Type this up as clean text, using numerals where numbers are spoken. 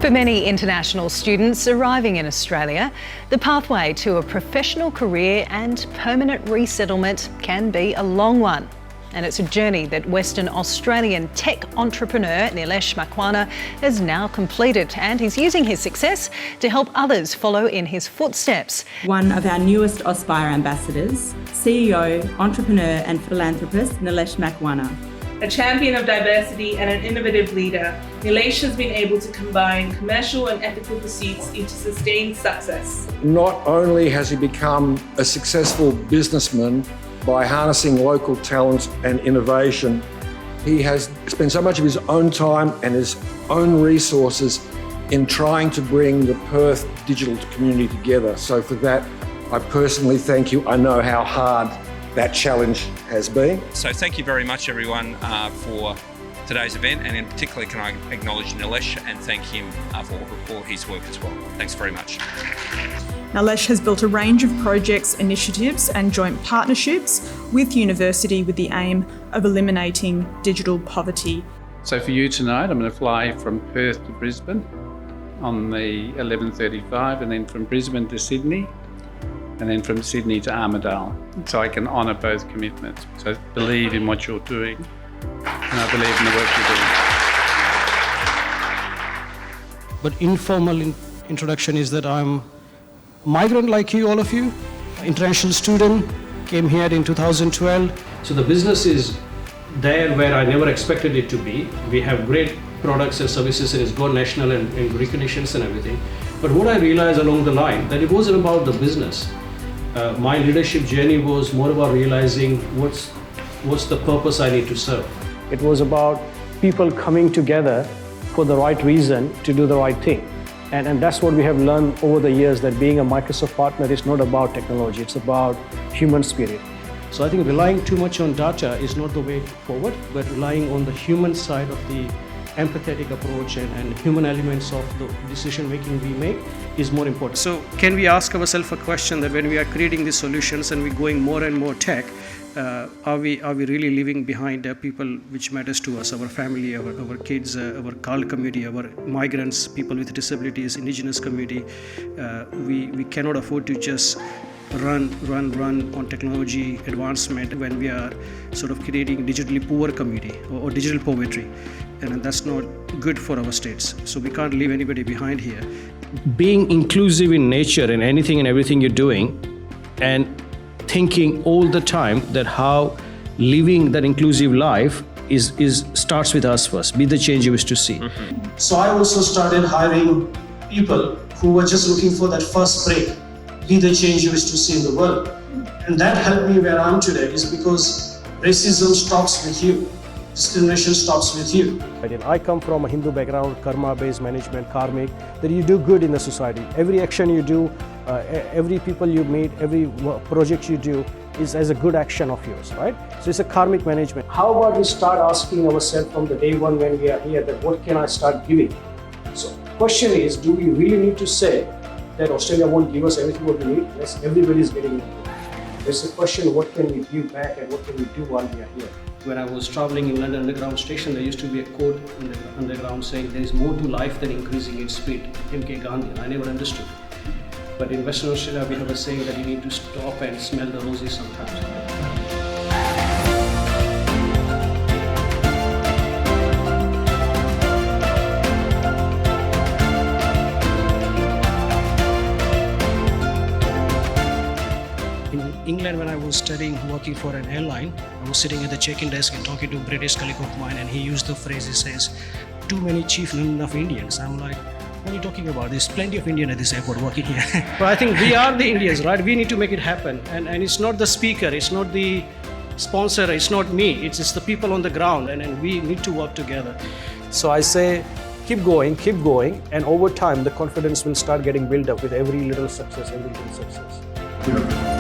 For many international students arriving in Australia, the pathway to a professional career and permanent resettlement can be a long one. And it's a journey that Western Australian tech entrepreneur Nilesh Makwana has now completed, and he's using his success to help others follow in his footsteps. One of our newest Aspire ambassadors, CEO, entrepreneur and philanthropist Nilesh Makwana. A champion of diversity and an innovative leader, Nilesh has been able to combine commercial and ethical pursuits into sustained success. Not only has he become a successful businessman by harnessing local talent and innovation, he has spent so much of his own time and his own resources in trying to bring the Perth digital community together. So for that, I personally thank you. I know how hard that challenge has been. So thank you very much everyone for today's event, and in particular can I acknowledge Nilesh and thank him for all his work as well. Thanks very much. Nilesh has built a range of projects, initiatives and joint partnerships with university with the aim of eliminating digital poverty. So for you tonight, I'm going to fly from Perth to Brisbane on the 11:35 and then from Brisbane to Sydney and then from Sydney to Armidale, so I can honour both commitments. So I believe in what you're doing and I believe in the work you're doing. But informal introduction is that I'm a migrant like you, all of you, international student, came here in 2012. So the business is there where I never expected it to be. We have great products and services and it's got national and recognitions and everything. But what I realized along the line, that it wasn't about the business. My leadership journey was more about realizing what's the purpose I need to serve. It was about people coming together for the right reason to do the right thing. And that's what we have learned over the years, that being a Microsoft partner is not about technology, it's about human spirit. So I think relying too much on data is not the way forward, but relying on the human side of the empathetic approach and human elements of the decision making we make is more important. So can we ask ourselves a question that when we are creating these solutions and we're going more and more tech, are we really leaving behind people which matters to us, our family, our kids, our CAL community, our migrants, people with disabilities, indigenous community? We cannot afford to just run on technology advancement when we are sort of creating digitally poor community or digital poverty, and that's not good for our states. So we can't leave anybody behind here. Being inclusive in nature in anything and everything you're doing, and thinking all the time that how living that inclusive life is starts with us first. Be the change you wish to see. So I also started hiring people who were just looking for that first break. Be the change you wish to see in the world. And that helped me where I am today, is because racism stops with you. Discrimination stops with you. I come from a Hindu background, karma-based management, karmic, that you do good in the society. Every action you do, every people you meet, every project you do is as a good action of yours, right? So it's a karmic management. How about we start asking ourselves from the day one when we are here, that what can I start giving? So the question is, do we really need to say that Australia won't give us everything what we need? Yes, everybody is getting it. There's a question, what can we give back and what can we do while we are here? When I was traveling in London Underground station, there used to be a quote in the underground saying, there is more to life than increasing its speed. M.K. Gandhi. I never understood. But in Western Australia, we have a saying that you need to stop and smell the roses sometimes. England, when I was studying, working for an airline, I was sitting at the check-in desk and talking to a British colleague of mine, and he used the phrase, he says, too many chief, not enough Indians. I'm like, what are you talking about? There's plenty of Indians at this airport working here. But I think we are the Indians, right? We need to make it happen. And it's not the speaker, it's not the sponsor, it's not me, it's the people on the ground, and we need to work together. So I say, keep going, and over time the confidence will start getting built up with every little success, every little success.